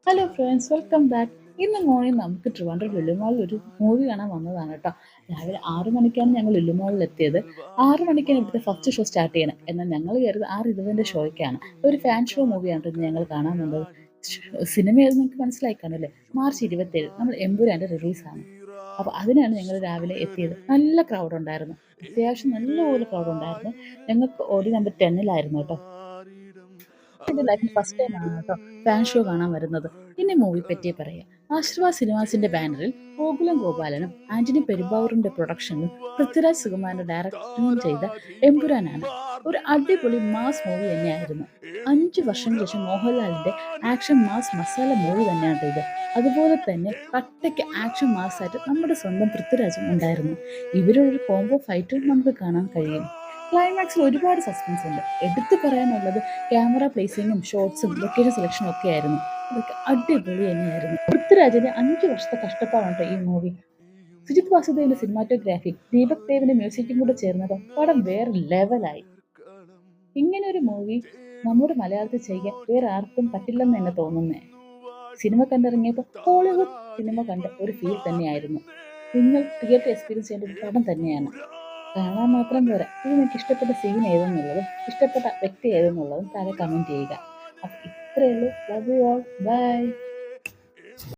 Hello friends, welcome back. ഇന്ന് morning നമുക്ക് ട്രിവാൻഡ്രം ലുലുമാളിൽ ഒരു മൂവി കാണാൻ വന്നതാണ് കേട്ടോ. രാവിലെ 6 മണിക്കാണ് ഞങ്ങൾ ലുലുമാളിൽ എത്തിയത്. 6 മണിക്കാണ് ഇവിടുത്തെ ഫസ്റ്റ് ഷോ സ്റ്റാർട്ട് ചെയ്യണം. എന്നാൽ ഞങ്ങൾ കയറിയത് 6:20 ഷോയ്ക്കാണ്. ഒരു ഫാൻ ഷോ മൂവിയാണ് ഇന്ന് ഞങ്ങൾ കാണാൻ വന്നത്. സിനിമ ഏത് നിങ്ങൾക്ക് മനസ്സിലായി കാണുമല്ലേ? March 27 നമ്മൾ എമ്പുരാൻ്റെ റിലീസാണ്. അപ്പോൾ അതിനാണ് ഞങ്ങൾ രാവിലെ എത്തിയത്. നല്ല ക്രൗഡ് ഉണ്ടായിരുന്നു, അത്യാവശ്യം നല്ലപോലെ ക്രൗഡ് ഉണ്ടായിരുന്നു. ഞങ്ങൾക്ക് ഓടി നമ്പർ 10-ലായിരുന്നു കേട്ടോ. എൻ്റെ ലൈഫിൽ ഫസ്റ്റ് ടൈം ആണ് കേട്ടോ ഫാൻ ഷോ കാണാൻ വരുന്നത്. ഇനി മൂവി പറ്റി പറയാം. ആശീർവാദ് സിനിമാസിന്റെ ബാനറിൽ ഗോകുലം ഗോപാലനും ആന്റണി പെരുമ്പാവൂരിന്റെ പ്രൊഡക്ഷനിലും പൃഥ്വിരാജ് സുകുമാരന്റെ ഡയറക്ടറും ചെയ്ത എമ്പുരാനാണ്. ഒരു അടിപൊളി മാസ് മൂവി തന്നെയായിരുന്നു. 5 വർഷങ്ങൾക്ക് ശേഷം മോഹൻലാലിന്റെ ആക്ഷൻ മാസ് മസാല മൂവി തന്നെയാണ് ഇത്. അതുപോലെ തന്നെ കട്ടയ്ക്ക് ആക്ഷൻ മാസ് ആയിട്ട് നമ്മുടെ സ്വന്തം പൃഥ്വിരാജും ഉണ്ടായിരുന്നു. ഇവരൊരു കോംബോ ഫൈറ്റും നമുക്ക് കാണാൻ കഴിയും. ക്ലൈമാക്സിൽ ഒരുപാട് സസ്പെൻസ് ഉണ്ട്. എടുത്തു പറയാനുള്ളത് ക്യാമറ പ്ലേസിങ്ങും ഷോട്ട്സും ലൊക്കേഷൻ സെലക്ഷനും ഒക്കെ ആയിരുന്നു. അതൊക്കെ അടിപൊളി തന്നെയായിരുന്നു. പൃഥ്വിരാജിന്റെ 5 വർഷത്തെ കഷ്ടപ്പാടുണ്ട് ഈ മൂവി. സുജിത് വാസുദേവിന്റെ സിനിമാറ്റോഗ്രാഫി, ദീപക് ദേവിന്റെ മ്യൂസിക്കും കൂടെ ചേർന്നപ്പോൾ പടം വേറെ ലെവലായി. ഇങ്ങനെ ഒരു മൂവി നമ്മുടെ മലയാളത്തിൽ ചെയ്യാൻ വേറെ ആർക്കും പറ്റില്ലെന്ന് തന്നെ തോന്നുന്നേ. സിനിമ കണ്ടിറങ്ങിയപ്പോൾ ഹോളിവുഡ് സിനിമ കണ്ട ഒരു ഫീൽ തന്നെയായിരുന്നു. നിങ്ങൾ തിയേറ്റർ എക്സ്പീരിയൻസ് ചെയ്യേണ്ട ഒരു പടം തന്നെയാണ്. കാണാൻ മാത്രം പോരാ, ഇത് നിങ്ങൾക്ക് ഇഷ്ടപ്പെട്ട സീൻ ഏതെന്നുള്ളതും ഇഷ്ടപ്പെട്ട വ്യക്തി ഏതെന്നുള്ളതും താഴെ കമൻറ്റ് ചെയ്യുക. അപ്പം ഇത്രയേ ഉള്ളൂ. Love you all. ബൈ.